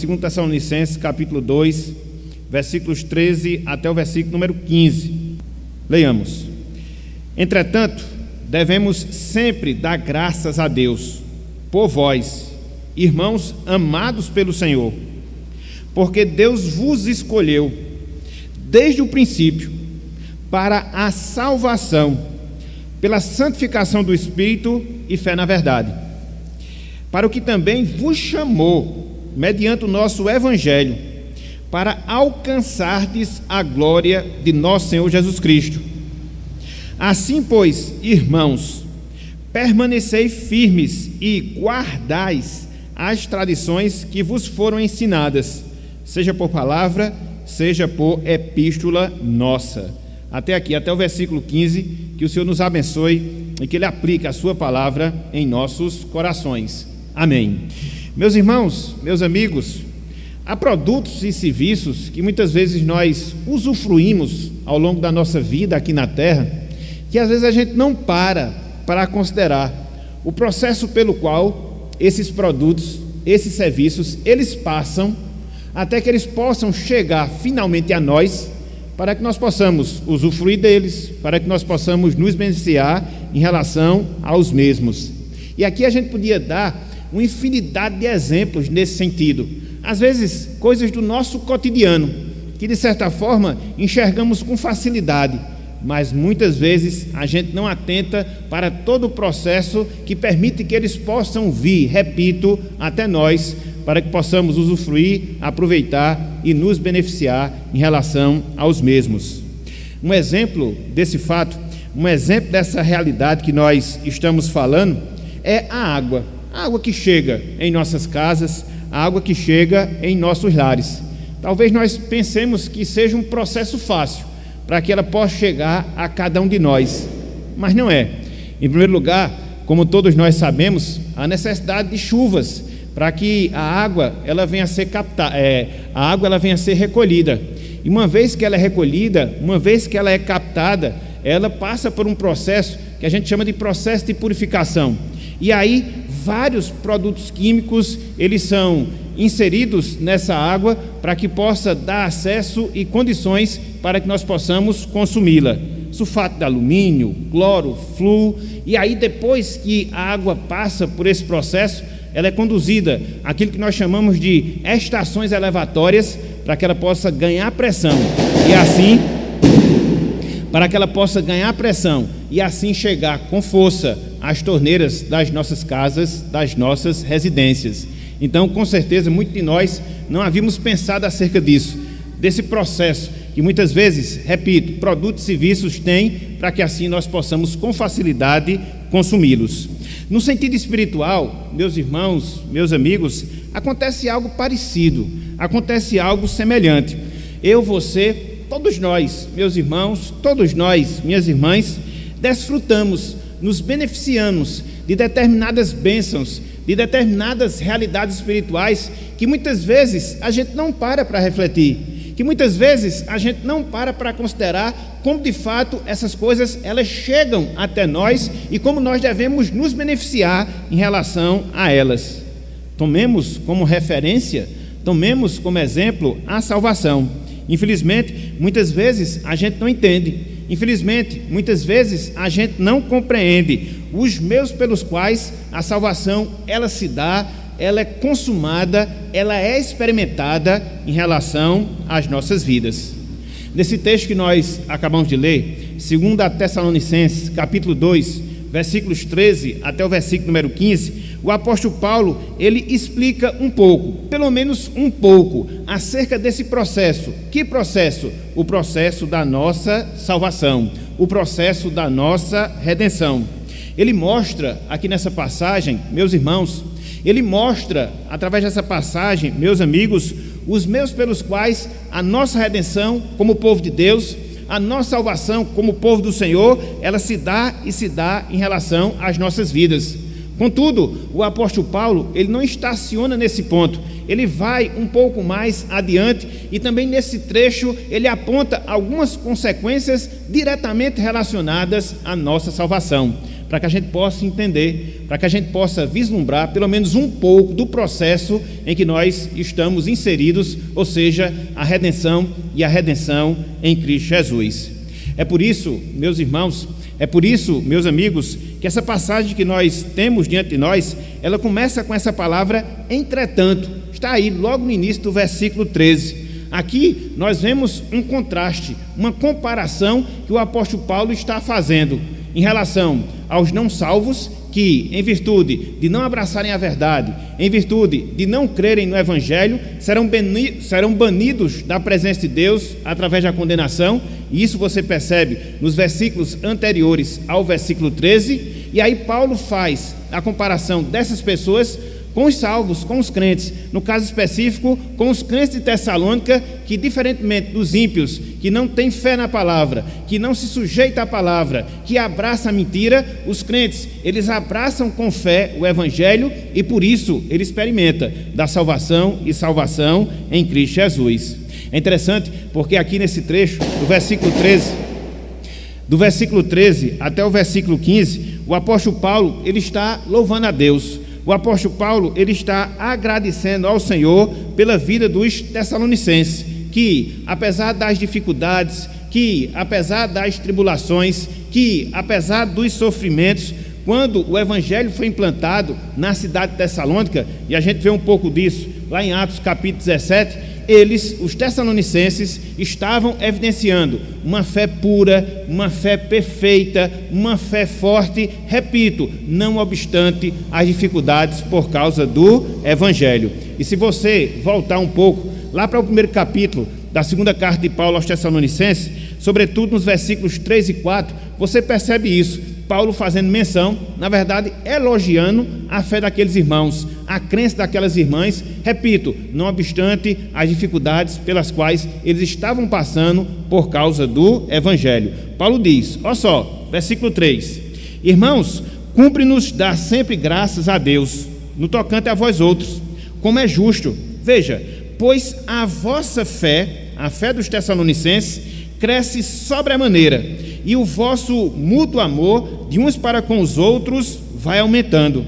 2 Tessalonicenses, capítulo 2, versículos 13 até o versículo número 15. Leiamos. Entretanto, devemos sempre dar graças a Deus por vós, irmãos amados pelo Senhor, porque Deus vos escolheu desde o princípio para a salvação, pela santificação do Espírito e fé na verdade, para o que também vos chamou, mediante o nosso Evangelho, para alcançardes a glória de nosso Senhor Jesus Cristo. Assim, pois, irmãos, permanecei firmes e guardais as tradições que vos foram ensinadas, seja por palavra, seja por epístola nossa. Até aqui, até o versículo 15, que o Senhor nos abençoe e que Ele aplique a sua palavra em nossos corações. Amém. Meus irmãos, meus amigos, há produtos e serviços que muitas vezes nós usufruímos ao longo da nossa vida aqui na terra, que às vezes a gente não para considerar o processo pelo qual esses produtos, esses serviços, eles passam até que eles possam chegar finalmente a nós, para que nós possamos usufruir deles, para que nós possamos nos beneficiar em relação aos mesmos. E aqui a gente podia dar uma infinidade de exemplos nesse sentido. Às vezes, coisas do nosso cotidiano, que de certa forma enxergamos com facilidade, mas muitas vezes a gente não atenta para todo o processo que permite que eles possam vir, repito, até nós, para que possamos usufruir, aproveitar e nos beneficiar em relação aos mesmos. Um exemplo desse fato, um exemplo dessa realidade que nós estamos falando é a água que chega em nossas casas, a água que chega em nossos lares. Talvez nós pensemos que seja um processo fácil para que ela possa chegar a cada um de nós, mas não é. Em primeiro lugar, como todos nós sabemos, há necessidade de chuvas para que a água ela venha a ser recolhida. E uma vez que ela é recolhida, uma vez que ela é captada, ela passa por um processo que a gente chama de processo de purificação. E aí vários produtos químicos eles são inseridos nessa água para que possa dar acesso e condições para que nós possamos consumi-la. Sulfato de alumínio, cloro, flúor, e aí depois que a água passa por esse processo, ela é conduzida àquilo que nós chamamos de estações elevatórias, para que ela possa ganhar pressão, e assim, para que ela possa ganhar pressão, e assim chegar com força às torneiras das nossas casas, das nossas residências. Então, com certeza, muitos de nós não havíamos pensado acerca disso, desse processo, que muitas vezes, repito, produtos e serviços têm, para que assim nós possamos com facilidade consumi-los. No sentido espiritual, meus irmãos, meus amigos, acontece algo parecido, acontece algo semelhante. Eu, você, todos nós, meus irmãos, todos nós, minhas irmãs, desfrutamos, nos beneficiamos de determinadas bênçãos, de determinadas realidades espirituais que muitas vezes a gente não para refletir, que muitas vezes a gente não para considerar como de fato essas coisas elas chegam até nós e como nós devemos nos beneficiar em relação a elas. Tomemos como referência, tomemos como exemplo a salvação. Infelizmente, muitas vezes a gente não entende, infelizmente, muitas vezes a gente não compreende os meios pelos quais a salvação ela se dá, ela é consumada, ela é experimentada em relação às nossas vidas. Nesse texto que nós acabamos de ler, 2 Tessalonicenses, capítulo 2, versículos 13 até o versículo número 15, o apóstolo Paulo, ele explica um pouco, pelo menos um pouco, acerca desse processo. Que processo? O processo da nossa salvação, o processo da nossa redenção. Ele mostra aqui nessa passagem, meus irmãos, ele mostra, através dessa passagem, meus amigos, os meios pelos quais a nossa redenção como povo de Deus, a nossa salvação como povo do Senhor, ela se dá em relação às nossas vidas. Contudo, o apóstolo Paulo, ele não estaciona nesse ponto, ele vai um pouco mais adiante e também nesse trecho ele aponta algumas consequências diretamente relacionadas à nossa salvação. para que a gente possa entender, para que a gente possa vislumbrar pelo menos um pouco do processo em que nós estamos inseridos, ou seja, a redenção e a redenção em Cristo Jesus. É por isso, meus irmãos, é por isso, meus amigos, que essa passagem que nós temos diante de nós, ela começa com essa palavra entretanto. Está aí logo no início do versículo 13. Aqui nós vemos um contraste, uma comparação que o apóstolo Paulo está fazendo em relação aos não salvos que, em virtude de não abraçarem a verdade, em virtude de não crerem no Evangelho, serão banidos da presença de Deus através da condenação, e isso você percebe nos versículos anteriores ao versículo 13, e aí Paulo faz a comparação dessas pessoas com os salvos, com os crentes, no caso específico, com os crentes de Tessalônica, que diferentemente dos ímpios, que não têm fé na palavra, que não se sujeita à palavra, que abraça a mentira, os crentes, eles abraçam com fé o Evangelho e por isso ele experimenta da salvação e salvação em Cristo Jesus. É interessante porque aqui nesse trecho, do versículo 13 até o versículo 15, o apóstolo Paulo, ele está louvando a Deus. O apóstolo Paulo, ele está agradecendo ao Senhor pela vida dos tessalonicenses, que apesar das dificuldades, que apesar das tribulações, que apesar dos sofrimentos, quando o evangelho foi implantado na cidade de Tessalônica, e a gente vê um pouco disso lá em Atos capítulo 17, eles, os tessalonicenses, estavam evidenciando uma fé pura, uma fé perfeita, uma fé forte, repito, não obstante as dificuldades por causa do Evangelho. E se você voltar um pouco lá para o primeiro capítulo da segunda carta de Paulo aos Tessalonicenses, sobretudo nos versículos 3 e 4, você percebe isso. Paulo fazendo menção, na verdade, elogiando a fé daqueles irmãos, a crença daquelas irmãs, repito, não obstante as dificuldades pelas quais eles estavam passando por causa do Evangelho. Paulo diz, olha só, versículo 3: Irmãos, cumpre-nos dar sempre graças a Deus, no tocante a vós outros, como é justo. Veja, pois a vossa fé, a fé dos tessalonicenses, cresce sobremaneira, e o vosso mútuo amor de uns para com os outros vai aumentando,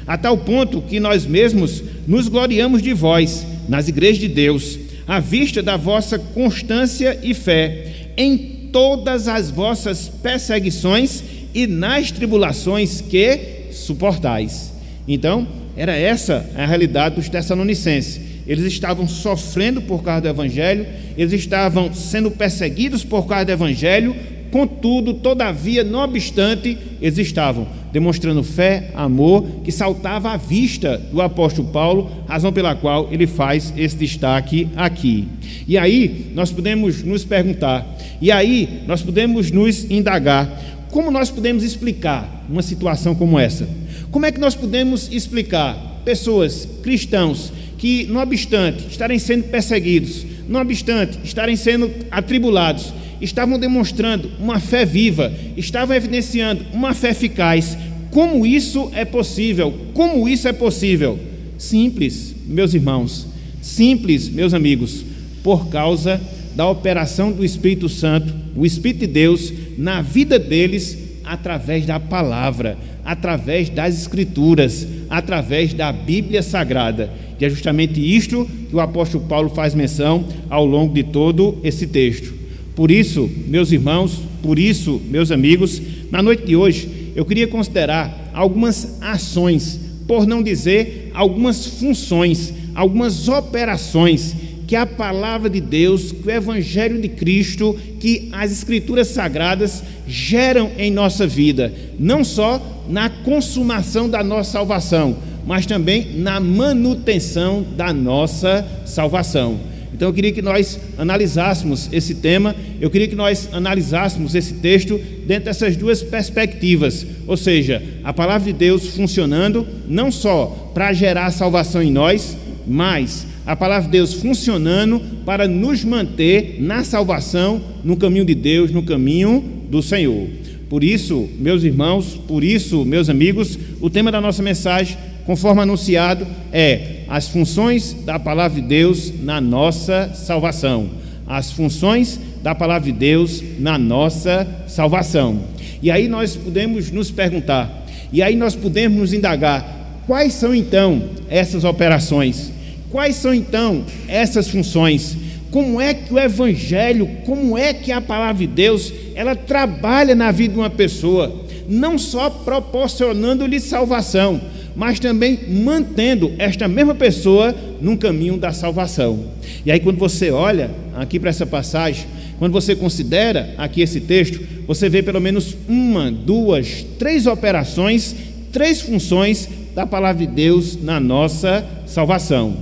a tal ponto que nós mesmos nos gloriamos de vós, nas igrejas de Deus, à vista da vossa constância e fé, em todas as vossas perseguições e nas tribulações que suportais. Então, era essa a realidade dos tessalonicenses. Eles estavam sofrendo por causa do Evangelho, eles estavam sendo perseguidos por causa do Evangelho, contudo, todavia, não obstante, eles estavam demonstrando fé, amor, que saltava à vista do apóstolo Paulo, razão pela qual ele faz esse destaque aqui. E aí, nós podemos nos perguntar, e aí, nós podemos nos indagar, como nós podemos explicar uma situação como essa? Como é que nós podemos explicar pessoas, cristãos, que, não obstante estarem sendo perseguidos, não obstante estarem sendo atribulados, estavam demonstrando uma fé viva, estavam evidenciando uma fé eficaz? Como isso é possível? Como isso é possível? Simples, meus irmãos, simples, meus amigos, por causa da operação do Espírito Santo, o Espírito de Deus, na vida deles, através da palavra, através das Escrituras, através da Bíblia Sagrada. E é justamente isto que o apóstolo Paulo faz menção ao longo de todo esse texto. Por isso, meus irmãos, por isso, meus amigos, na noite de hoje, eu queria considerar algumas ações, por não dizer algumas funções, algumas operações que a palavra de Deus, que o Evangelho de Cristo, que as Escrituras Sagradas geram em nossa vida, não só na consumação da nossa salvação, mas também na manutenção da nossa salvação. Então eu queria que nós analisássemos esse tema, eu queria que nós analisássemos esse texto dentro dessas duas perspectivas, ou seja, a palavra de Deus funcionando não só para gerar salvação em nós, mas a palavra de Deus funcionando para nos manter na salvação, no caminho de Deus, no caminho do Senhor. Por isso, meus irmãos, por isso, meus amigos, o tema da nossa mensagem, conforme anunciado, é as funções da palavra de Deus na nossa salvação. As funções da palavra de Deus na nossa salvação. E aí nós podemos nos perguntar, e aí nós podemos nos indagar, quais são então essas operações? Quais são então essas funções? Como é que o Evangelho, como é que a palavra de Deus, ela trabalha na vida de uma pessoa, não só proporcionando-lhe salvação, mas também mantendo esta mesma pessoa num caminho da salvação. E aí quando você olha aqui para essa passagem, quando você considera aqui esse texto, você vê pelo menos 1, 2, 3 operações, 3 funções da palavra de Deus na nossa salvação.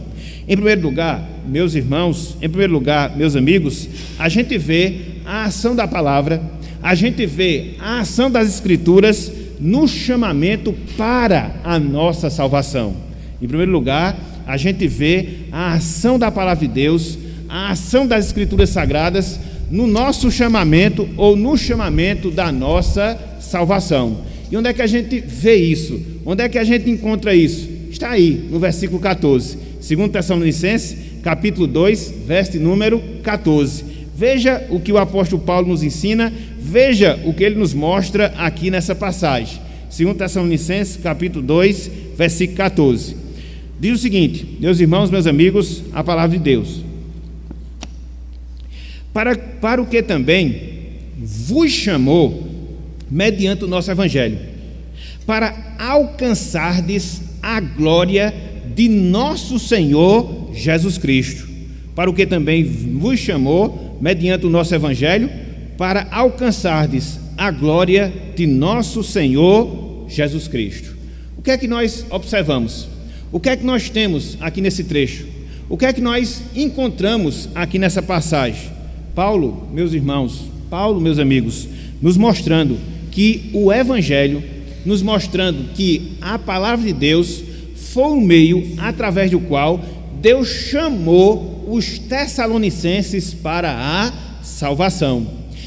Em primeiro lugar, meus irmãos, em primeiro lugar, meus amigos, a gente vê a ação da palavra, a gente vê a ação das Escrituras no chamamento para a nossa salvação. Em primeiro lugar, a gente vê a ação da palavra de Deus, a ação das Escrituras Sagradas no nosso chamamento ou no chamamento da nossa salvação. E onde é que a gente vê isso? Onde é que a gente encontra isso? Está aí, no versículo 14, 2 Tessalonicenses, capítulo 2, verso número 14. Veja o que o apóstolo Paulo nos ensina, veja o que ele nos mostra aqui nessa passagem. 2 Tessalonicenses, capítulo 2, versículo 14. Diz o seguinte, meus irmãos, meus amigos, a palavra de Deus. Para o que também vos chamou, mediante o nosso Evangelho, para alcançardes a glória de nosso Senhor Jesus Cristo. Para o que também vos chamou, mediante o nosso Evangelho, para alcançardes a glória de nosso Senhor Jesus Cristo. O que é que nós observamos? O que é que nós temos aqui nesse trecho? O que é que nós encontramos aqui nessa passagem? Paulo, meus irmãos, Paulo, meus amigos, nos mostrando que o Evangelho, nos mostrando que a palavra de Deus foi o meio através do qual Deus chamou os Tessalonicenses para a salvação.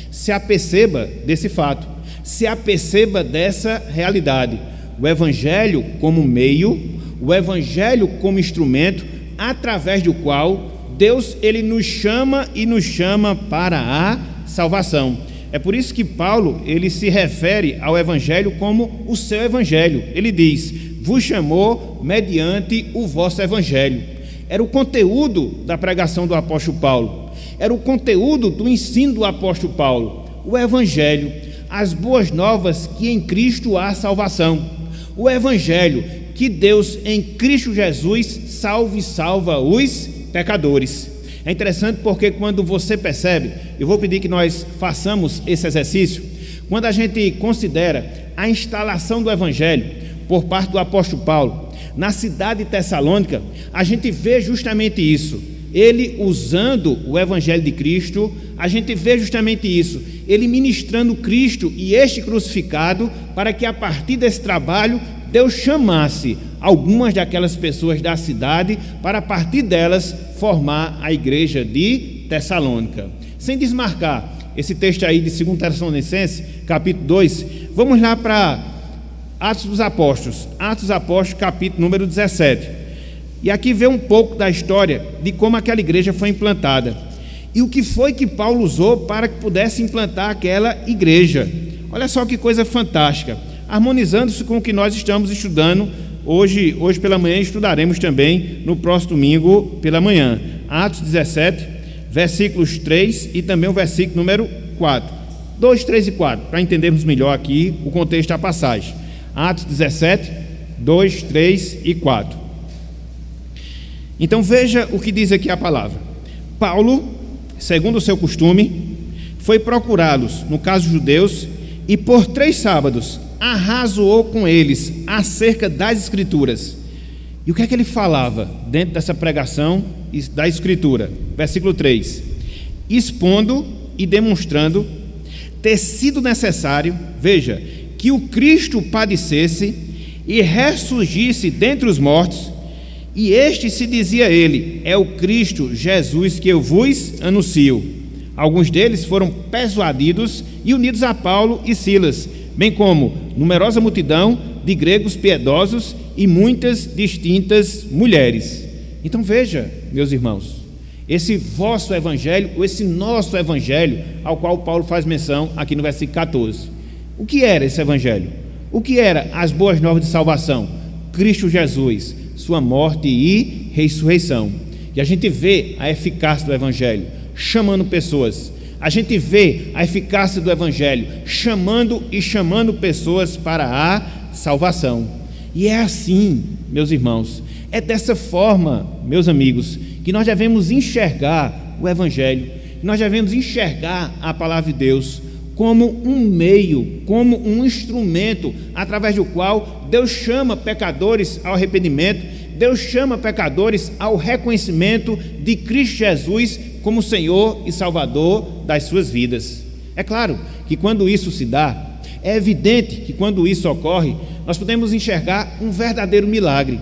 Se aperceba desse fato, se aperceba dessa realidade. O Evangelho como meio, o Evangelho como instrumento, através do qual Deus ele nos chama e nos chama para a salvação. É por isso que Paulo ele se refere ao Evangelho como o seu Evangelho. Ele diz: vos chamou mediante o vosso Evangelho. Era o conteúdo da pregação do apóstolo Paulo, era o conteúdo do ensino do apóstolo Paulo, o Evangelho, as boas novas que em Cristo há salvação, o Evangelho que Deus em Cristo Jesus salva e salva os pecadores. É interessante porque quando você percebe, eu vou pedir que nós façamos esse exercício, quando a gente considera a instalação do Evangelho por parte do apóstolo Paulo na cidade de Tessalônica, a gente vê justamente isso, ele usando o Evangelho de Cristo, a gente vê justamente isso, ele ministrando Cristo e este crucificado, para que a partir desse trabalho Deus chamasse algumas daquelas pessoas da cidade para a partir delas formar a igreja de Tessalônica. Sem desmarcar esse texto aí de 2 Tessalonicenses, capítulo 2, vamos lá para Atos dos Apóstolos, capítulo número 17. E aqui vê um pouco da história de como aquela igreja foi implantada e o que foi que Paulo usou para que pudesse implantar aquela igreja. Olha só que coisa fantástica, harmonizando-se com o que nós estamos estudando hoje pela manhã, estudaremos também no próximo domingo pela manhã. Atos 17, versículos 3 e também o versículo número 4. 2, 3 e 4, para entendermos melhor aqui o contexto da passagem. Atos 17, 2, 3 e 4. Então veja o que diz aqui a palavra. Paulo, segundo o seu costume, foi procurá-los, no caso judeus, e por 3 sábados arrazoou com eles acerca das Escrituras. E o que é que ele falava dentro dessa pregação da Escritura? Versículo 3: expondo e demonstrando ter sido necessário, veja, que o Cristo padecesse e ressurgisse dentre os mortos, e este se dizia ele, é o Cristo Jesus que eu vos anuncio. Alguns deles foram persuadidos e unidos a Paulo e Silas, bem como numerosa multidão de gregos piedosos e muitas distintas mulheres. Então veja, meus irmãos, esse vosso evangelho, esse nosso evangelho, ao qual Paulo faz menção aqui no versículo 14. O que era esse Evangelho? O que era as boas novas de salvação? Cristo Jesus, sua morte e ressurreição. E a gente vê a eficácia do Evangelho chamando pessoas. A gente vê a eficácia do Evangelho chamando pessoas para a salvação. E é assim, meus irmãos, é dessa forma, meus amigos, que nós devemos enxergar o Evangelho, que nós devemos enxergar a palavra de Deus como um meio, como um instrumento através do qual Deus chama pecadores ao arrependimento, Deus chama pecadores ao reconhecimento de Cristo Jesus como Senhor e Salvador das suas vidas. É claro que quando isso se dá, é evidente que quando isso ocorre, nós podemos enxergar um verdadeiro milagre,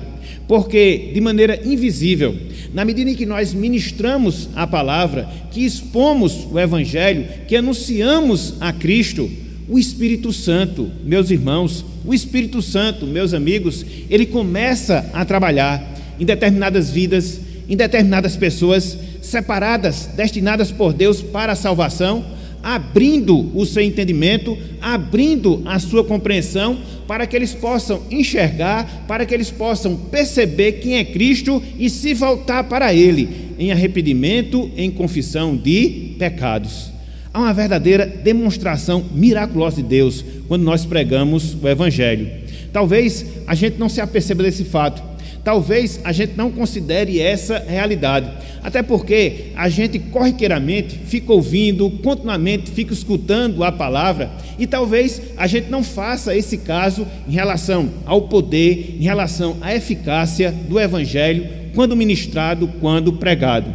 porque de maneira invisível, na medida em que nós ministramos a palavra, que expomos o Evangelho, que anunciamos a Cristo, o Espírito Santo, meus irmãos, o Espírito Santo, meus amigos, ele começa a trabalhar em determinadas vidas, em determinadas pessoas separadas, destinadas por Deus para a salvação, abrindo o seu entendimento, abrindo a sua compreensão, para que eles possam enxergar, para que eles possam perceber quem é Cristo e se voltar para Ele, em arrependimento, em confissão de pecados. Há uma verdadeira demonstração miraculosa de Deus quando nós pregamos o Evangelho. Talvez a gente não se aperceba desse fato, talvez a gente não considere essa realidade, até porque a gente corriqueiramente fica ouvindo, continuamente fica escutando a palavra, e talvez a gente não faça esse caso em relação ao poder, em relação à eficácia do Evangelho, quando ministrado, quando pregado.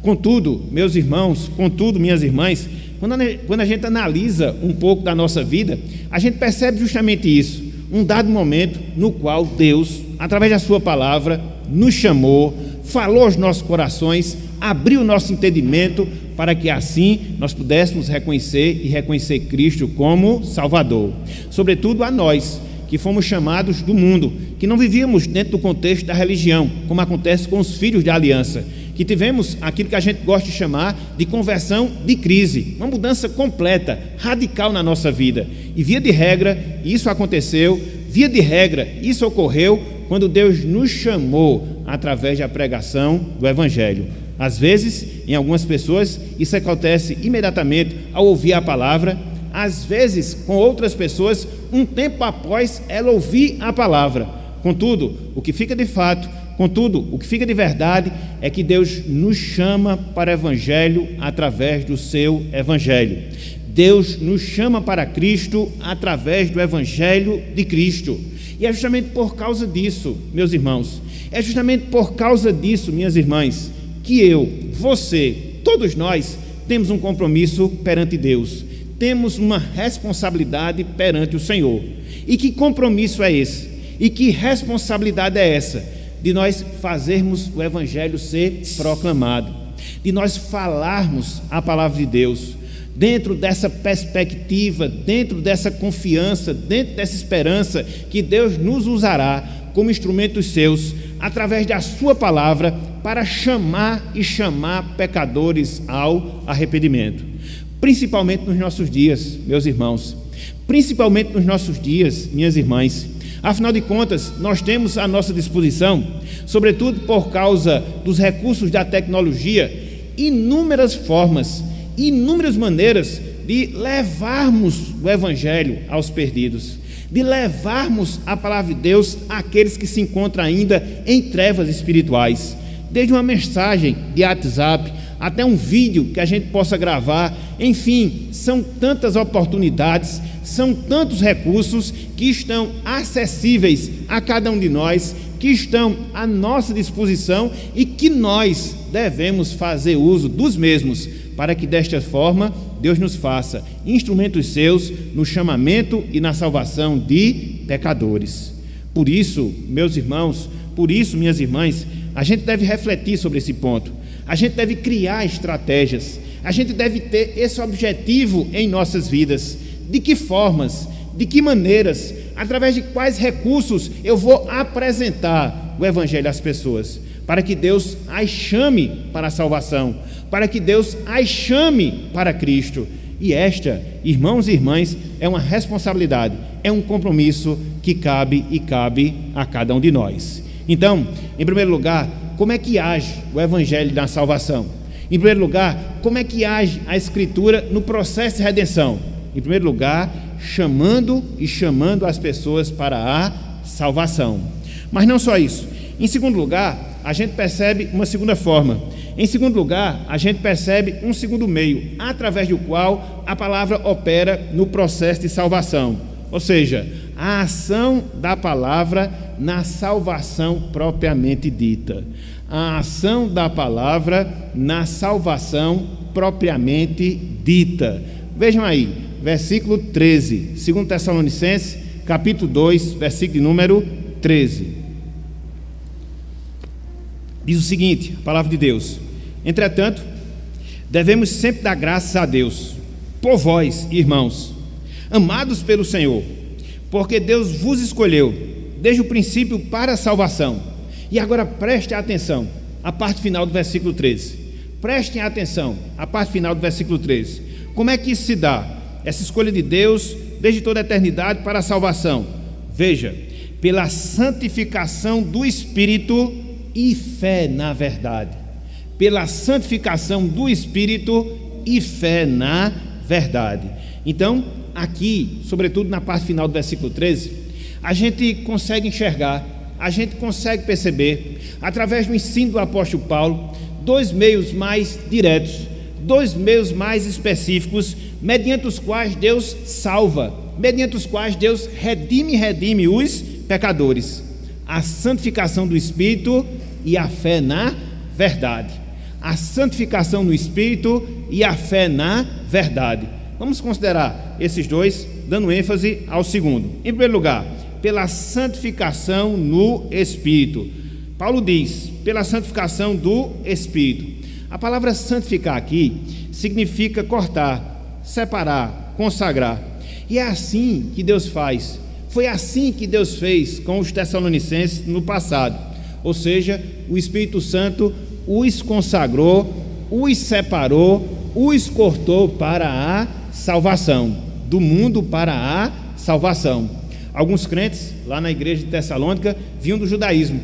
Contudo, meus irmãos, contudo, minhas irmãs, quando a gente analisa um pouco da nossa vida, a gente percebe justamente isso, um dado momento no qual Deus, através da sua palavra, nos chamou, falou aos nossos corações, abriu o nosso entendimento, para que assim nós pudéssemos reconhecer Cristo como Salvador. Sobretudo a nós, que fomos chamados do mundo, que não vivíamos dentro do contexto da religião, como acontece com os filhos de aliança, que tivemos aquilo que a gente gosta de chamar de conversão de crise, uma mudança completa, radical na nossa vida. E via de regra, isso aconteceu, via de regra, isso ocorreu quando Deus nos chamou através da pregação do Evangelho. Às vezes, em algumas pessoas, isso acontece imediatamente ao ouvir a palavra, às vezes, com outras pessoas, um tempo após ela ouvir a palavra. Contudo, o que fica de fato, o que fica de verdade é que Deus nos chama para o Evangelho através do seu Evangelho. Deus nos chama para Cristo através do Evangelho de Cristo. E é justamente por causa disso, meus irmãos, é justamente por causa disso, minhas irmãs, que eu, você, todos nós temos um compromisso perante Deus, temos uma responsabilidade perante o Senhor. E que compromisso é esse? E que responsabilidade é essa? De nós fazermos o Evangelho ser proclamado, de nós falarmos a palavra de Deus, dentro dessa perspectiva, dentro dessa confiança, dentro dessa esperança que Deus nos usará como instrumentos seus, através da sua palavra, para chamar pecadores ao arrependimento. Principalmente nos nossos dias, meus irmãos, principalmente nos nossos dias, minhas irmãs. Afinal de contas, nós temos à nossa disposição, sobretudo por causa dos recursos da tecnologia, inúmeras formas, inúmeras maneiras de levarmos o Evangelho aos perdidos, de levarmos a palavra de Deus àqueles que se encontram ainda em trevas espirituais, desde uma mensagem de WhatsApp até um vídeo que a gente possa gravar. Enfim, são tantas oportunidades, são tantos recursos que estão acessíveis a cada um de nós, que estão à nossa disposição e que nós devemos fazer uso dos mesmos, para que desta forma Deus nos faça instrumentos seus no chamamento e na salvação de pecadores. Por isso, meus irmãos, por isso, minhas irmãs, a gente deve refletir sobre esse ponto, a gente deve criar estratégias, a gente deve ter esse objetivo em nossas vidas. De que formas, de que maneiras, através de quais recursos eu vou apresentar o Evangelho às pessoas, para que Deus as chame para a salvação, para que Deus as chame para Cristo. E esta, irmãos e irmãs, é uma responsabilidade, é um compromisso que cabe a cada um de nós. Então, em primeiro lugar, como é que age o Evangelho da salvação? Em primeiro lugar, como é que age a Escritura no processo de redenção? Em primeiro lugar, chamando as pessoas para a salvação. Mas não só isso. Em segundo lugar, a gente percebe uma segunda forma. Em segundo lugar, a gente percebe um segundo meio, através do qual a palavra opera no processo de salvação. Ou seja, a ação da palavra na salvação propriamente dita. A ação da palavra na salvação propriamente dita. Vejam aí, versículo 13, 2 Tessalonicenses, capítulo 2, versículo de número 13. Diz o seguinte, a palavra de Deus: entretanto, devemos sempre dar graças a Deus, por vós, irmãos, amados pelo Senhor, porque Deus vos escolheu desde o princípio para a salvação. E agora preste atenção à parte final do versículo 13. Prestem atenção à parte final do versículo 13. Como é que isso se dá? Essa escolha de Deus desde toda a eternidade para a salvação. Veja, pela santificação do Espírito e fé na verdade. Pela santificação do Espírito e fé na verdade. Então, aqui, sobretudo na parte final do versículo 13, a gente consegue enxergar, a gente consegue perceber, através do ensino do apóstolo Paulo, dois meios mais diretos, dois meios mais específicos, mediante os quais Deus salva, mediante os quais Deus redime os pecadores: a santificação do Espírito e a fé na verdade. A santificação no Espírito e a fé na verdade. Vamos considerar esses dois, dando ênfase ao segundo. Em primeiro lugar, pela santificação no Espírito. Paulo diz, pela santificação do Espírito. A palavra santificar aqui significa cortar, separar, consagrar. E é assim que Deus faz. Foi assim que Deus fez com os Tessalonicenses no passado. Ou seja, o Espírito Santo os consagrou, os separou, os cortou para a salvação, do mundo para a salvação. Alguns crentes lá na igreja de Tessalônica vinham do judaísmo.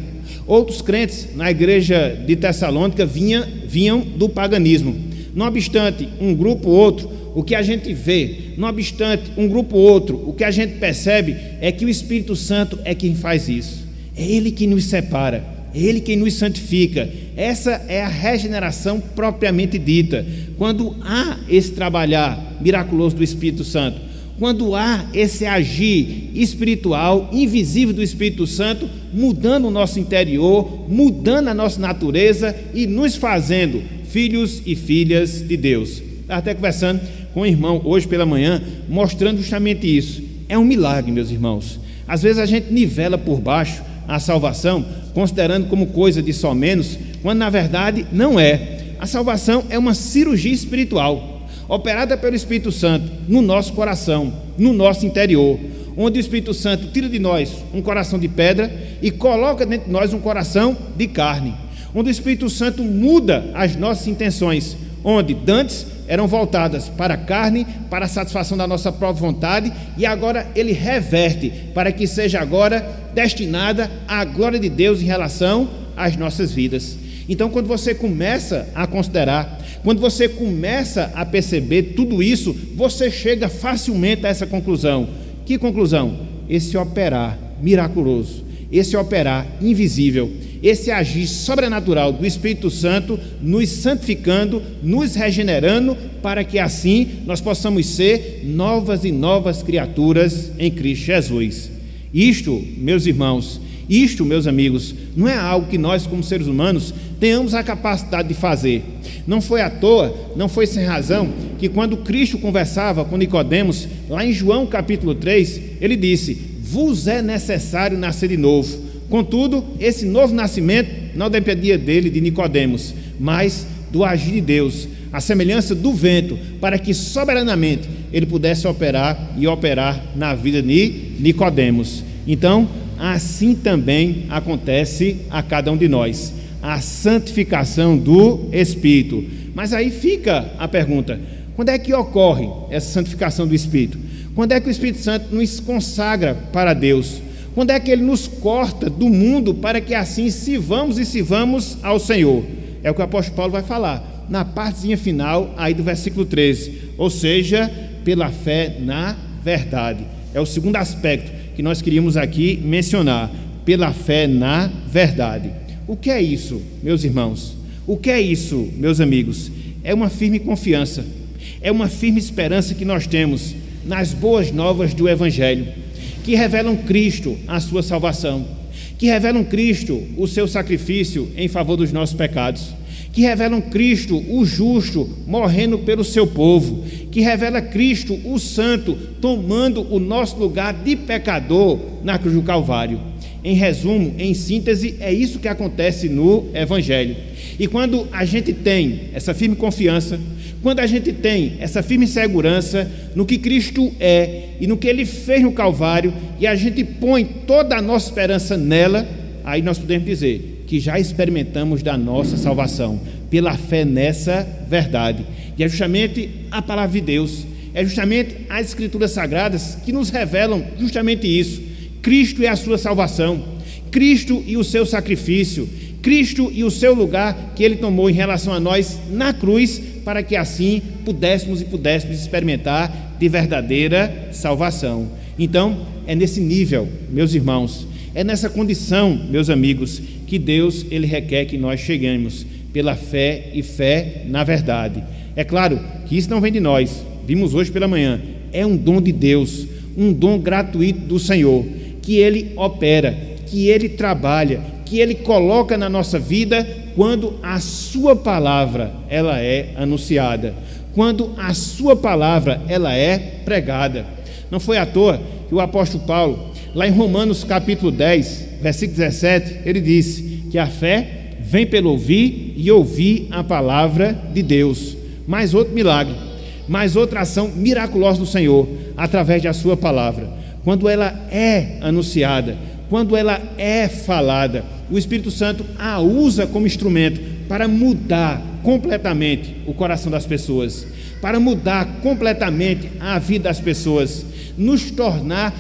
Outros crentes na igreja de Tessalônica vinham do paganismo. Não obstante um grupo ou outro, o que a gente vê, não obstante um grupo ou outro, o que a gente percebe é que o Espírito Santo é quem faz isso. É Ele que nos separa, é Ele quem nos santifica. Essa é a regeneração propriamente dita. Quando há esse trabalhar miraculoso do Espírito Santo, quando há esse agir espiritual, invisível do Espírito Santo, mudando o nosso interior, mudando a nossa natureza e nos fazendo filhos e filhas de Deus. Estava até conversando com um irmão hoje pela manhã, mostrando justamente isso. É um milagre, meus irmãos. Às vezes a gente nivela por baixo a salvação, considerando como coisa de só menos, quando na verdade não é. A salvação é uma cirurgia espiritual, operada pelo Espírito Santo no nosso coração, no nosso interior, onde o Espírito Santo tira de nós um coração de pedra e coloca dentro de nós um coração de carne, onde o Espírito Santo muda as nossas intenções, onde dantes eram voltadas para a carne, para a satisfação da nossa própria vontade, e agora ele reverte para que seja agora destinada à glória de Deus em relação às nossas vidas. Então, quando você começa a considerar, quando você começa a perceber tudo isso, você chega facilmente a essa conclusão. Que conclusão? Esse operar miraculoso, esse operar invisível, esse agir sobrenatural do Espírito Santo nos santificando, nos regenerando, para que assim nós possamos ser novas e novas criaturas em Cristo Jesus. Isto, meus irmãos, isto, meus amigos, não é algo que nós como seres humanos tenhamos a capacidade de fazer. Não foi à toa, não foi sem razão que quando Cristo conversava com Nicodemos, lá em João capítulo 3, ele disse: vos é necessário nascer de novo. Contudo, esse novo nascimento não dependia dele, de Nicodemos, mas do agir de Deus, a semelhança do vento, para que soberanamente ele pudesse operar e operar na vida de Nicodemos. Então, assim também acontece a cada um de nós, a santificação do Espírito. Mas aí fica a pergunta: Quando é que ocorre essa santificação do Espírito? Quando é que o Espírito Santo nos consagra para Deus? Quando é que Ele nos corta do mundo para que assim sirvamos ao Senhor? É o que o apóstolo Paulo vai falar na partezinha final aí do versículo 13, ou seja, pela fé na verdade. É o segundo aspecto que nós queríamos aqui mencionar, pela fé na verdade. O que é isso, meus irmãos? O que é isso, meus amigos? É uma firme confiança, é uma firme esperança que nós temos nas boas novas do Evangelho, que revelam Cristo, a sua salvação, que revelam Cristo, o seu sacrifício em favor dos nossos pecados, que revelam Cristo, o justo, morrendo pelo seu povo, que revela Cristo, o santo, tomando o nosso lugar de pecador na cruz do Calvário. Em resumo, em síntese, é isso que acontece no Evangelho. E quando a gente tem essa firme confiança, quando a gente tem essa firme segurança no que Cristo é e no que Ele fez no Calvário, e a gente põe toda a nossa esperança nela, aí nós podemos dizer que já experimentamos da nossa salvação, pela fé nessa verdade. E é justamente a palavra de Deus, é justamente as Escrituras Sagradas que nos revelam justamente isso. Cristo é a sua salvação, Cristo e o seu sacrifício, Cristo e o seu lugar que Ele tomou em relação a nós na cruz, para que assim pudéssemos experimentar de verdadeira salvação. Então, é nesse nível, meus irmãos, é nessa condição, meus amigos, que Deus Ele requer que nós cheguemos, pela fé e fé na verdade. É claro que isso não vem de nós, vimos hoje pela manhã, é um dom de Deus, um dom gratuito do Senhor, que Ele opera, que Ele trabalha, que Ele coloca na nossa vida quando a sua palavra ela é anunciada, quando a sua palavra ela é pregada. Não foi à toa que o apóstolo Paulo, lá em Romanos capítulo 10, versículo 17, ele disse que a fé vem pelo ouvir e ouvir a palavra de Deus. Mais outro milagre, mais outra ação miraculosa do Senhor, através da sua palavra. Quando ela é anunciada, quando ela é falada, o Espírito Santo a usa como instrumento para mudar completamente o coração das pessoas, para mudar completamente a vida das pessoas, nos tornar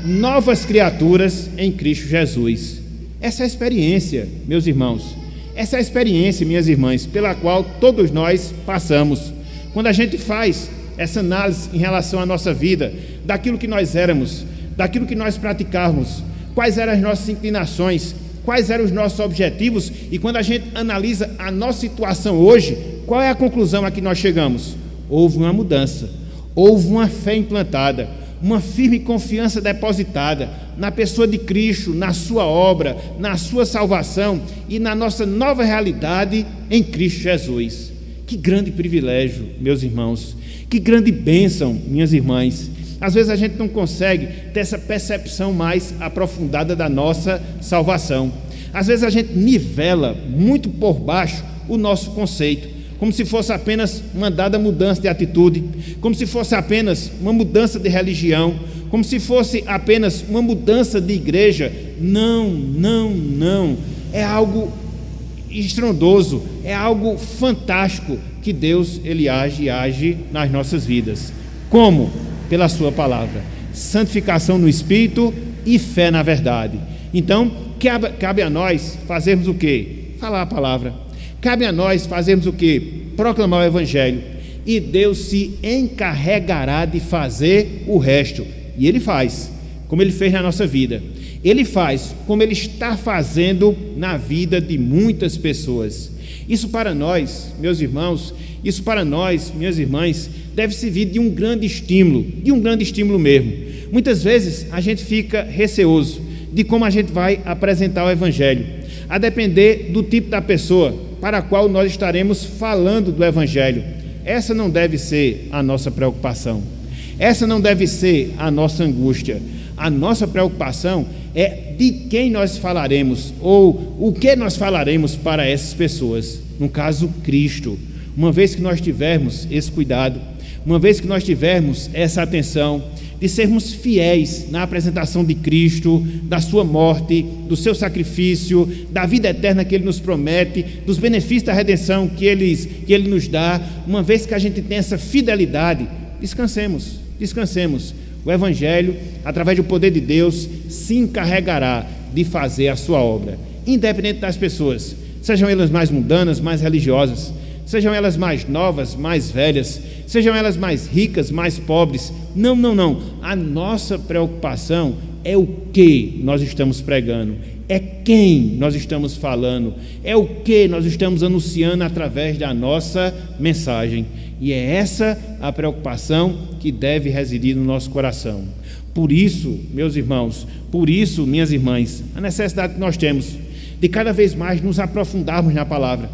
novas criaturas em Cristo Jesus. Essa é a experiência, meus irmãos, essa é a experiência, minhas irmãs, pela qual todos nós passamos. Quando a gente faz essa análise em relação à nossa vida, daquilo que nós éramos, daquilo que nós praticávamos, quais eram as nossas inclinações, quais eram os nossos objetivos, e quando a gente analisa a nossa situação hoje, qual é a conclusão a que nós chegamos? Houve uma mudança, houve uma fé implantada, uma firme confiança depositada na pessoa de Cristo, na sua obra, na sua salvação e na nossa nova realidade em Cristo Jesus. Que grande privilégio, meus irmãos, que grande bênção, minhas irmãs. Às vezes a gente não consegue ter essa percepção mais aprofundada da nossa salvação. Às vezes a gente nivela muito por baixo o nosso conceito, como se fosse apenas uma dada mudança de atitude, como se fosse apenas uma mudança de religião, como se fosse apenas uma mudança de igreja. Não. É algo estrondoso, é algo fantástico que Deus ele age nas nossas vidas. Como? Pela sua palavra, santificação no Espírito e fé na verdade. Então, cabe a nós fazermos o quê? Falar a palavra. Cabe a nós fazermos o quê? Proclamar o Evangelho. E Deus se encarregará de fazer o resto. E Ele faz, como Ele fez na nossa vida. Ele faz como Ele está fazendo na vida de muitas pessoas. Isso para nós, meus irmãos, isso para nós, minhas irmãs, deve servir de um grande estímulo mesmo. Muitas vezes a gente fica receoso de como a gente vai apresentar o Evangelho, a depender do tipo da pessoa para a qual nós estaremos falando do Evangelho. Essa não deve ser a nossa preocupação, essa não deve ser a nossa angústia. A nossa preocupação é de quem nós falaremos, ou o que nós falaremos para essas pessoas. No caso, Cristo. Uma vez que nós tivermos esse cuidado, uma vez que nós tivermos essa atenção, de sermos fiéis na apresentação de Cristo, da sua morte, do seu sacrifício, da vida eterna que Ele nos promete, dos benefícios da redenção que Ele nos dá. Uma vez que a gente tem essa fidelidade, descansemos. O Evangelho, através do poder de Deus, se encarregará de fazer a sua obra, independente das pessoas, sejam elas mais mundanas, mais religiosas, sejam elas mais novas, mais velhas, sejam elas mais ricas, mais pobres. Não. A nossa preocupação é o que nós estamos pregando, é quem nós estamos falando, é o que nós estamos anunciando através da nossa mensagem. E é essa a preocupação que deve residir no nosso coração. Por isso, meus irmãos, por isso, minhas irmãs, a necessidade que nós temos de cada vez mais nos aprofundarmos na palavra,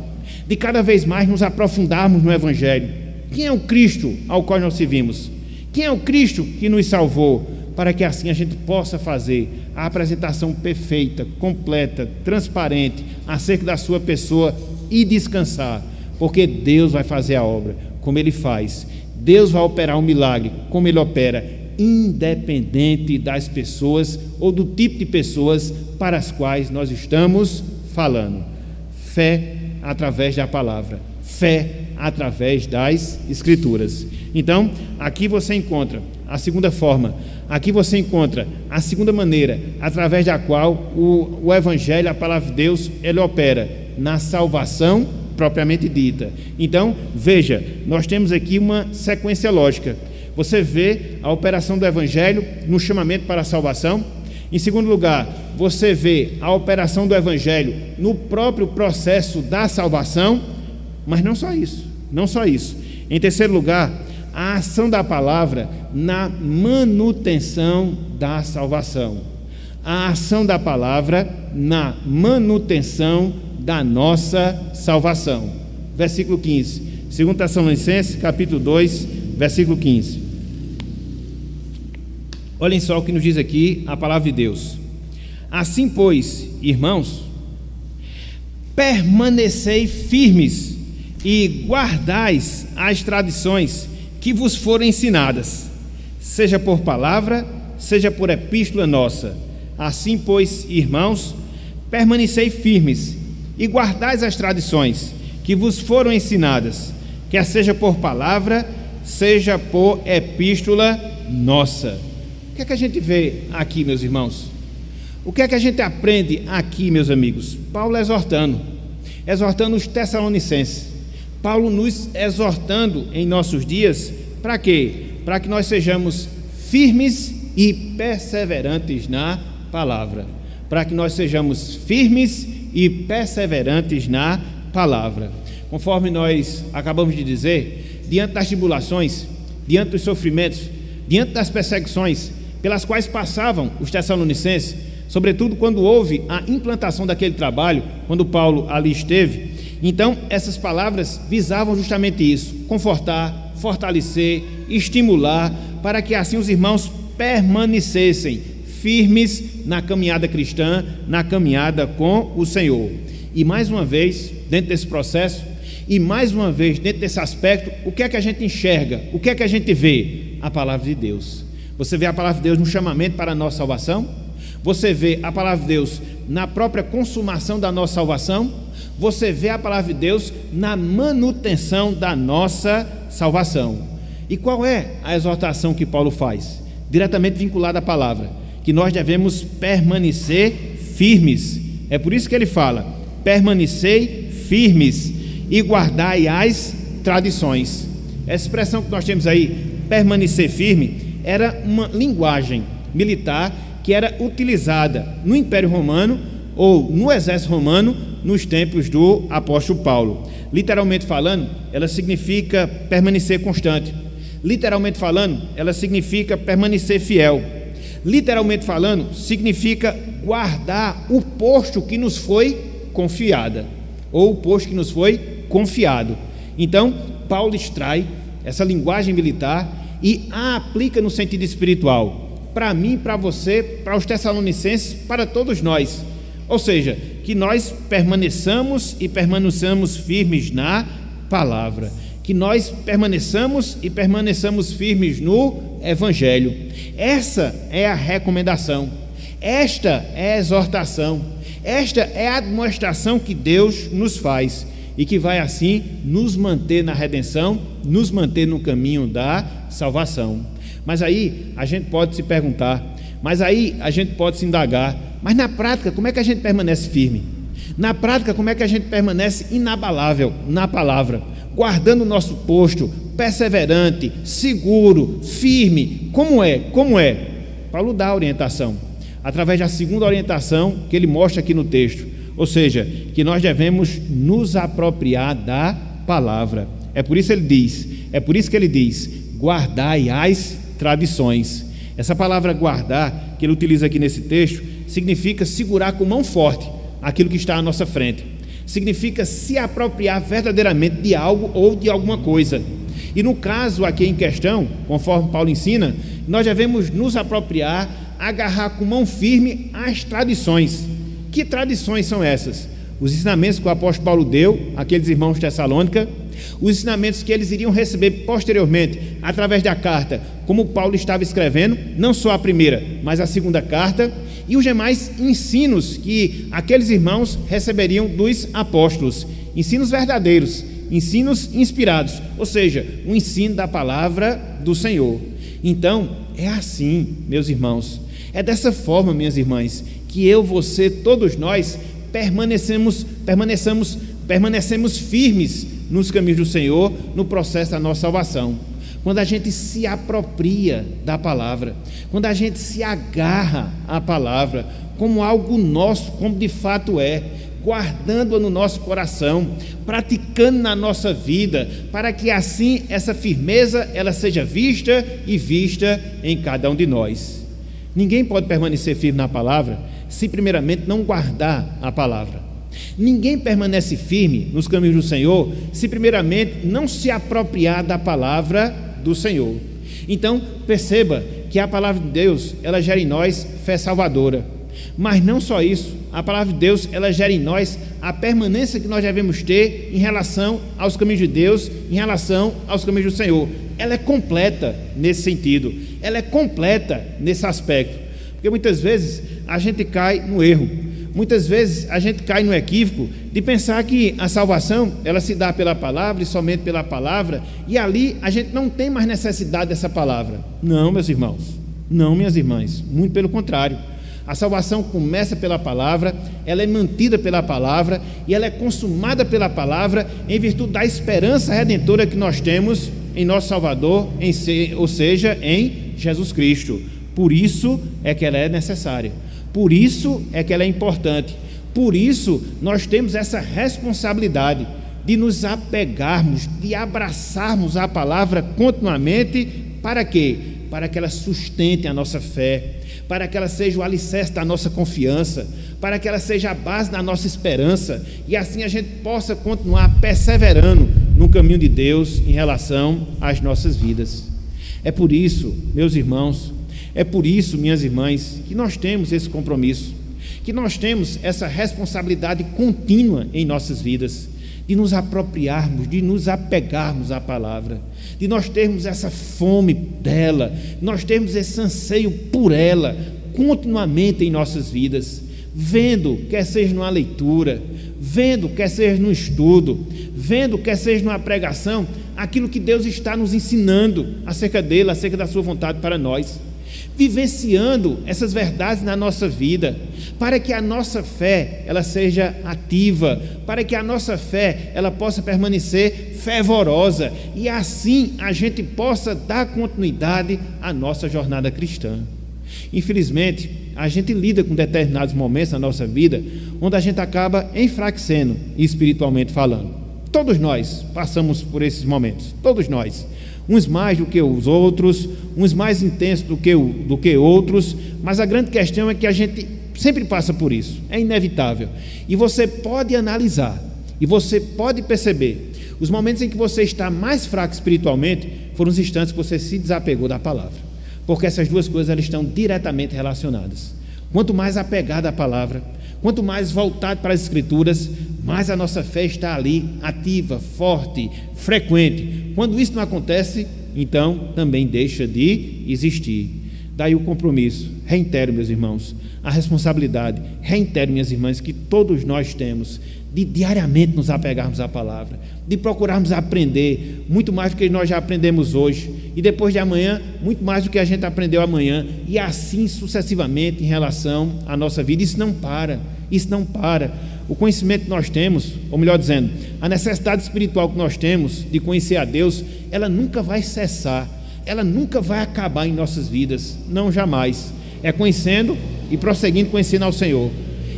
de cada vez mais nos aprofundarmos no Evangelho. Quem é o Cristo ao qual nós servimos? Quem é o Cristo que nos salvou? Para que assim a gente possa fazer a apresentação perfeita, completa, transparente acerca da sua pessoa e descansar, porque Deus vai fazer a obra como Ele faz. Deus vai operar um milagre como Ele opera, independente das pessoas ou do tipo de pessoas para as quais nós estamos falando. Fé através da palavra, fé através das Escrituras. Então, aqui você encontra a segunda forma, aqui você encontra a segunda maneira, através da qual o Evangelho, a palavra de Deus, ele opera na salvação propriamente dita. Então, veja, nós temos aqui uma sequência lógica. Você vê a operação do Evangelho no chamamento para a salvação. Em segundo lugar, você vê a operação do Evangelho no próprio processo da salvação. Mas não só isso. Em terceiro lugar, a ação da palavra na manutenção da salvação. A ação da palavra na manutenção da nossa salvação. Versículo 15, 2 Tessalonicenses, capítulo 2, versículo 15. Olhem só o que nos diz aqui a palavra de Deus. Assim, pois, irmãos, permanecei firmes e guardais as tradições que vos foram ensinadas, seja por palavra, seja por epístola nossa. Assim, pois, irmãos, permanecei firmes e guardais as tradições que vos foram ensinadas, quer seja por palavra, seja por epístola nossa. O que é que a gente vê aqui, meus irmãos? O que é que a gente aprende aqui, meus amigos? Paulo exortando os Tessalonicenses. Paulo nos exortando em nossos dias, para quê? Para que nós sejamos firmes e perseverantes na palavra. Para que nós sejamos firmes e perseverantes na palavra. Conforme nós acabamos de dizer, diante das tribulações, diante dos sofrimentos, diante das perseguições pelas quais passavam os Tessalonicenses, sobretudo quando houve a implantação daquele trabalho, quando Paulo ali esteve, então essas palavras visavam justamente isso: confortar, fortalecer, estimular, para que assim os irmãos permanecessem firmes na caminhada cristã, na caminhada com o Senhor. E mais uma vez, dentro desse processo, e mais uma vez dentro desse aspecto, o que é que a gente enxerga? O que é que a gente vê? A palavra de Deus. Você vê a palavra de Deus no chamamento para a nossa salvação? Você vê a palavra de Deus na própria consumação da nossa salvação? Você vê a palavra de Deus na manutenção da nossa salvação. E qual é a exortação que Paulo faz? Diretamente vinculada à palavra, que nós devemos permanecer firmes. É por isso que ele fala: permanecei firmes e guardai as tradições. Essa expressão que nós temos aí, permanecer firme, era uma linguagem militar que era utilizada no Império Romano ou no exército romano nos tempos do apóstolo Paulo. Literalmente falando, ela significa permanecer constante. Literalmente falando, ela significa permanecer fiel. Literalmente falando, significa guardar o posto que nos foi confiada, ou o posto que nos foi confiado. Então, Paulo extrai essa linguagem militar e a aplica no sentido espiritual, para mim, para você, para os Tessalonicenses, para todos nós. Ou seja, que nós permaneçamos firmes na palavra, que nós permaneçamos e permaneçamos firmes no Evangelho. Essa é a recomendação, esta é a exortação, esta é a demonstração que Deus nos faz e que vai assim nos manter na redenção, nos manter no caminho da salvação. Mas aí a gente pode se perguntar, mas aí a gente pode se indagar, mas na prática como é que a gente permanece firme? Na prática como é que a gente permanece inabalável na palavra, guardando o nosso posto, perseverante, seguro, firme? Como é? Paulo dá a orientação, através da segunda orientação que ele mostra aqui no texto, ou seja, que nós devemos nos apropriar da palavra. É por isso que ele diz, guardai as tradições. Essa palavra guardar, que ele utiliza aqui nesse texto, significa segurar com mão forte aquilo que está à nossa frente, significa se apropriar verdadeiramente de algo ou de alguma coisa. E no caso aqui em questão, conforme Paulo ensina, nós devemos nos apropriar, agarrar com mão firme as tradições. Que tradições são essas? Os ensinamentos que o apóstolo Paulo deu àqueles irmãos de Tessalônica, os ensinamentos que eles iriam receber posteriormente através da carta, como Paulo estava escrevendo, não só a primeira, mas a segunda carta, e os demais ensinos que aqueles irmãos receberiam dos apóstolos, ensinos verdadeiros, ensinos inspirados, ou seja, o ensino da palavra do Senhor. Então, é assim, meus irmãos, é dessa forma, minhas irmãs, que eu, você, todos nós permanecemos firmes nos caminhos do Senhor, no processo da nossa salvação. Quando a gente se apropria da palavra, quando a gente se agarra à palavra como algo nosso, como de fato é, guardando-a no nosso coração, praticando na nossa vida, para que assim essa firmeza ela seja vista e vista em cada um de nós. Ninguém pode permanecer firme na palavra se primeiramente não guardar a palavra. Ninguém permanece firme nos caminhos do Senhor se primeiramente não se apropriar da palavra do Senhor. Então perceba que a palavra de Deus ela gera em nós fé salvadora, mas não só isso, a palavra de Deus ela gera em nós a permanência que nós devemos ter em relação aos caminhos de Deus, em relação aos caminhos do Senhor. Ela é completa nesse sentido, ela é completa nesse aspecto, porque muitas vezes a gente cai no erro, muitas vezes a gente cai no equívoco de pensar que a salvação ela se dá pela palavra e somente pela palavra, e ali a gente não tem mais necessidade dessa palavra. Não, meus irmãos, não, minhas irmãs, muito pelo contrário. A salvação começa pela palavra, ela é mantida pela palavra e ela é consumada pela palavra em virtude da esperança redentora que nós temos em nosso Salvador, ou seja, em Jesus Cristo. Por isso é que ela é necessária, por isso é que ela é importante, por isso nós temos essa responsabilidade de nos apegarmos, de abraçarmos a palavra continuamente. Para quê? Para que ela sustente a nossa fé, para que ela seja o alicerce da nossa confiança, para que ela seja a base da nossa esperança, e assim a gente possa continuar perseverando no caminho de Deus em relação às nossas vidas. É por isso, meus irmãos, é por isso, minhas irmãs, que nós temos esse compromisso, que nós temos essa responsabilidade contínua em nossas vidas, de nos apropriarmos, de nos apegarmos à palavra, de nós termos essa fome dela, nós termos esse anseio por ela continuamente em nossas vidas, vendo, quer seja numa leitura, vendo, quer seja num estudo, vendo, quer seja numa pregação, aquilo que Deus está nos ensinando acerca dele, acerca da sua vontade para nós, vivenciando essas verdades na nossa vida, para que a nossa fé ela seja ativa, para que a nossa fé ela possa permanecer fervorosa, e assim a gente possa dar continuidade à nossa jornada cristã. Infelizmente, a gente lida com determinados momentos na nossa vida, onde a gente acaba enfraquecendo espiritualmente falando. Todos nós passamos por esses momentos, todos nós. Uns mais do que os outros, uns mais intensos do que outros, mas a grande questão é que a gente sempre passa por isso, é inevitável. E você pode analisar, e você pode perceber, os momentos em que você está mais fraco espiritualmente, foram os instantes que você se desapegou da palavra, porque essas duas coisas elas estão diretamente relacionadas. Quanto mais apegado à palavra, quanto mais voltado para as Escrituras, mais a nossa fé está ali, ativa, forte, frequente. Quando isso não acontece, então também deixa de existir. Daí o compromisso, reitero, meus irmãos, a responsabilidade, reitero, minhas irmãs, que todos nós temos de diariamente nos apegarmos à palavra, de procurarmos aprender muito mais do que nós já aprendemos hoje, e depois de amanhã, muito mais do que a gente aprendeu amanhã, e assim sucessivamente em relação à nossa vida. Isso não para. O conhecimento que nós temos, ou melhor dizendo, a necessidade espiritual que nós temos de conhecer a Deus, ela nunca vai cessar, ela nunca vai acabar em nossas vidas, não, jamais. É conhecendo e prosseguindo conhecendo ao Senhor,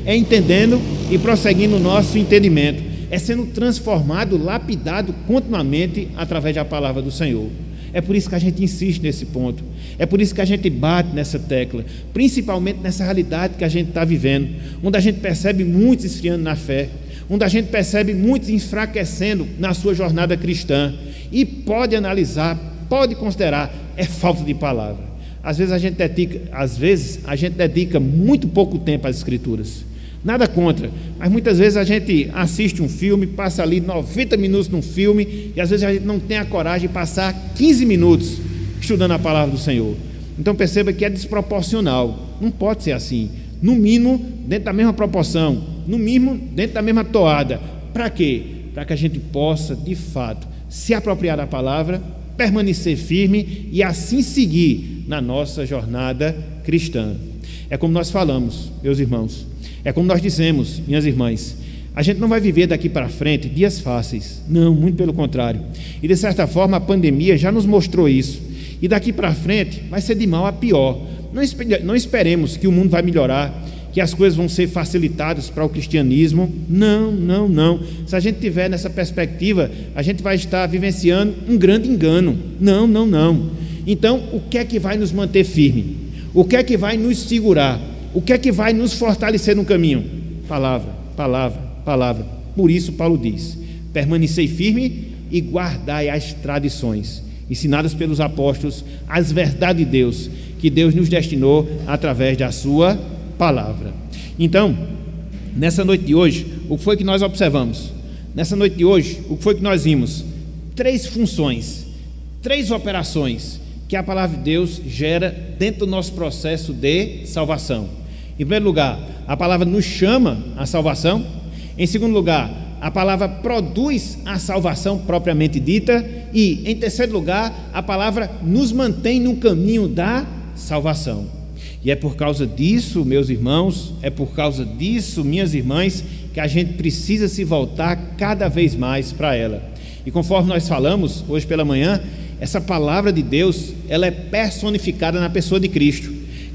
é entendendo e prosseguindo o nosso entendimento, é sendo transformado, lapidado continuamente através da palavra do Senhor. É por isso que a gente insiste nesse ponto, é por isso que a gente bate nessa tecla, principalmente nessa realidade que a gente está vivendo, onde a gente percebe muitos esfriando na fé, onde a gente percebe muitos enfraquecendo na sua jornada cristã, e pode analisar, pode considerar, é falta de palavra. Às vezes a gente dedica muito pouco tempo às Escrituras. Nada contra, mas muitas vezes a gente assiste um filme, passa ali 90 minutos num filme, e às vezes a gente não tem a coragem de passar 15 minutos estudando a palavra do Senhor. Então perceba que é desproporcional, não pode ser assim. No mínimo, dentro da mesma proporção, no mínimo, dentro da mesma toada. Para quê? Para que a gente possa, de fato, se apropriar da palavra, permanecer firme e assim seguir na nossa jornada cristã. É como nós falamos, meus irmãos, é como nós dizemos, minhas irmãs, a gente não vai viver daqui para frente dias fáceis, não, muito pelo contrário, e de certa forma a pandemia já nos mostrou isso, e daqui para frente vai ser de mal a pior. Não esperemos que o mundo vai melhorar, que as coisas vão ser facilitadas para o cristianismo, não, se a gente tiver nessa perspectiva, a gente vai estar vivenciando um grande engano, não. Então, o que é que vai nos manter firme? O que é que vai nos segurar? O que é que vai nos fortalecer no caminho? Palavra. Por isso Paulo diz: permanecei firme e guardai as tradições ensinadas pelos apóstolos, as verdades de Deus, que Deus nos destinou através da sua palavra. Então, nessa noite de hoje, o que foi que nós observamos? Nessa noite de hoje, o que foi que nós vimos? 3 funções, 3 operações que a palavra de Deus gera dentro do nosso processo de salvação. Em primeiro lugar, a palavra nos chama à salvação. Em segundo lugar, a palavra produz a salvação propriamente dita. E, em terceiro lugar, a palavra nos mantém no caminho da salvação. E é por causa disso, meus irmãos, é por causa disso, minhas irmãs, que a gente precisa se voltar cada vez mais para ela. E conforme nós falamos hoje pela manhã, essa palavra de Deus, ela é personificada na pessoa de Cristo.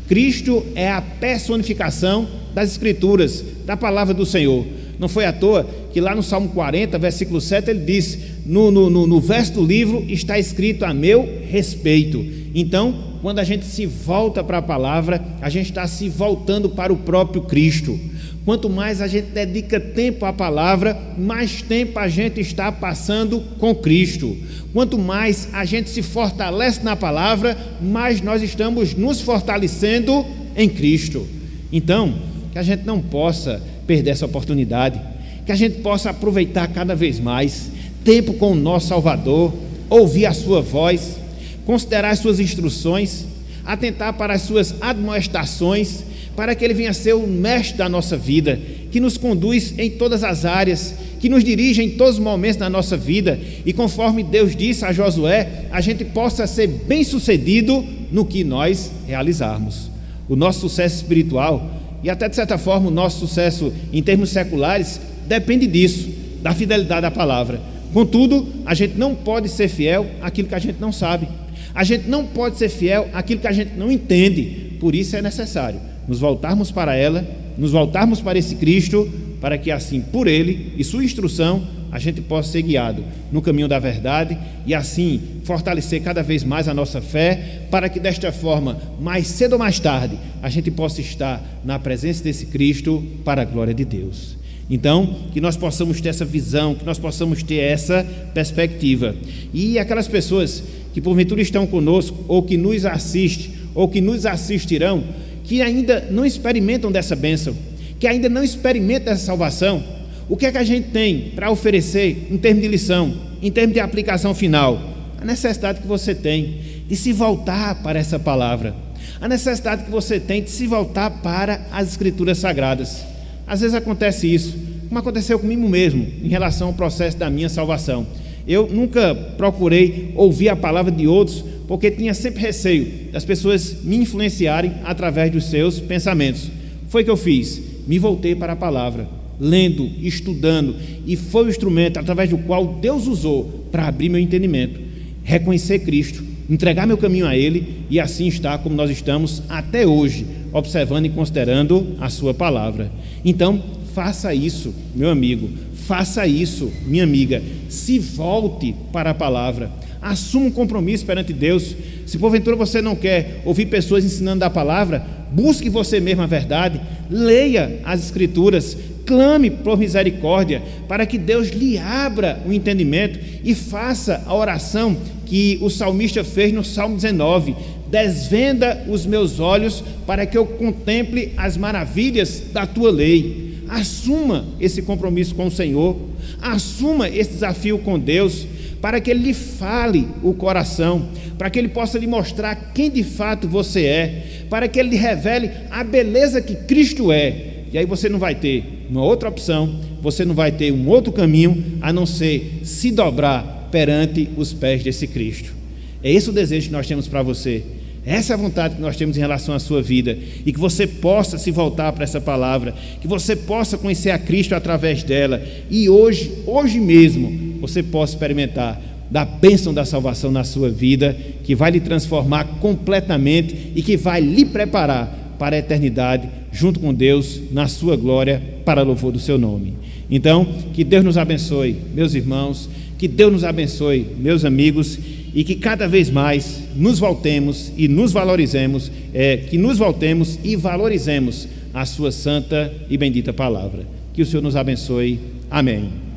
Cristo é a personificação das Escrituras, da palavra do Senhor. Não foi à toa que lá no Salmo 40, versículo 7, ele diz, no verso do livro está escrito a meu respeito. Então, quando a gente se volta para a palavra, a gente está se voltando para o próprio Cristo. Quanto mais a gente dedica tempo à palavra, mais tempo a gente está passando com Cristo. Quanto mais a gente se fortalece na palavra, mais nós estamos nos fortalecendo em Cristo. Então, que a gente não possa perder essa oportunidade, que a gente possa aproveitar cada vez mais tempo com o nosso Salvador, ouvir a sua voz, considerar as suas instruções, atentar para as suas admoestações, para que Ele venha ser o mestre da nossa vida, que nos conduz em todas as áreas, que nos dirige em todos os momentos da nossa vida, e conforme Deus disse a Josué, a gente possa ser bem sucedido no que nós realizarmos. O nosso sucesso espiritual, e até de certa forma o nosso sucesso em termos seculares, depende disso, da fidelidade à palavra. Contudo, a gente não pode ser fiel àquilo que a gente não sabe, a gente não pode ser fiel àquilo que a gente não entende. Por isso é necessário nos voltarmos para ela, nos voltarmos para esse Cristo, para que assim, por Ele e sua instrução, a gente possa ser guiado no caminho da verdade e assim fortalecer cada vez mais a nossa fé, para que desta forma, mais cedo ou mais tarde, a gente possa estar na presença desse Cristo para a glória de Deus. Então, que nós possamos ter essa visão, que nós possamos ter essa perspectiva. E aquelas pessoas que porventura estão conosco, ou que nos assistem, ou que nos assistirão, que ainda não experimentam dessa bênção, que ainda não experimentam essa salvação, o que é que a gente tem para oferecer em termos de lição, em termos de aplicação final? A necessidade que você tem de se voltar para essa palavra, a necessidade que você tem de se voltar para as Escrituras Sagradas. Às vezes acontece isso, como aconteceu comigo mesmo, em relação ao processo da minha salvação. Eu nunca procurei ouvir a palavra de outros, porque tinha sempre receio das pessoas me influenciarem através dos seus pensamentos. Foi o que eu fiz, me voltei para a palavra, lendo, estudando, e foi o instrumento através do qual Deus usou para abrir meu entendimento, reconhecer Cristo, entregar meu caminho a Ele, e assim estar como nós estamos até hoje, observando e considerando a sua palavra. Então, faça isso, meu amigo, faça isso, minha amiga, se volte para a palavra, assuma um compromisso perante Deus. Se porventura você não quer ouvir pessoas ensinando da palavra, busque você mesmo a verdade, leia as Escrituras, clame por misericórdia, para que Deus lhe abra o entendimento e faça a oração que o salmista fez no Salmo 19: desvenda os meus olhos para que eu contemple as maravilhas da tua lei. Assuma esse compromisso com o Senhor, assuma esse desafio com Deus, para que Ele lhe fale o coração, para que Ele possa lhe mostrar quem de fato você é, para que Ele lhe revele a beleza que Cristo é. E aí você não vai ter uma outra opção, você não vai ter um outro caminho, a não ser se dobrar perante os pés desse Cristo. É esse o desejo que nós temos para você, essa é a vontade que nós temos em relação à sua vida, e que você possa se voltar para essa palavra, que você possa conhecer a Cristo através dela, e hoje mesmo, você possa experimentar da bênção da salvação na sua vida, que vai lhe transformar completamente e que vai lhe preparar para a eternidade, junto com Deus, na sua glória, para louvor do seu nome. Então, que Deus nos abençoe, meus irmãos, que Deus nos abençoe, meus amigos, e que cada vez mais nos voltemos e nos valorizemos, e valorizemos a sua santa e bendita palavra. Que o Senhor nos abençoe. Amém.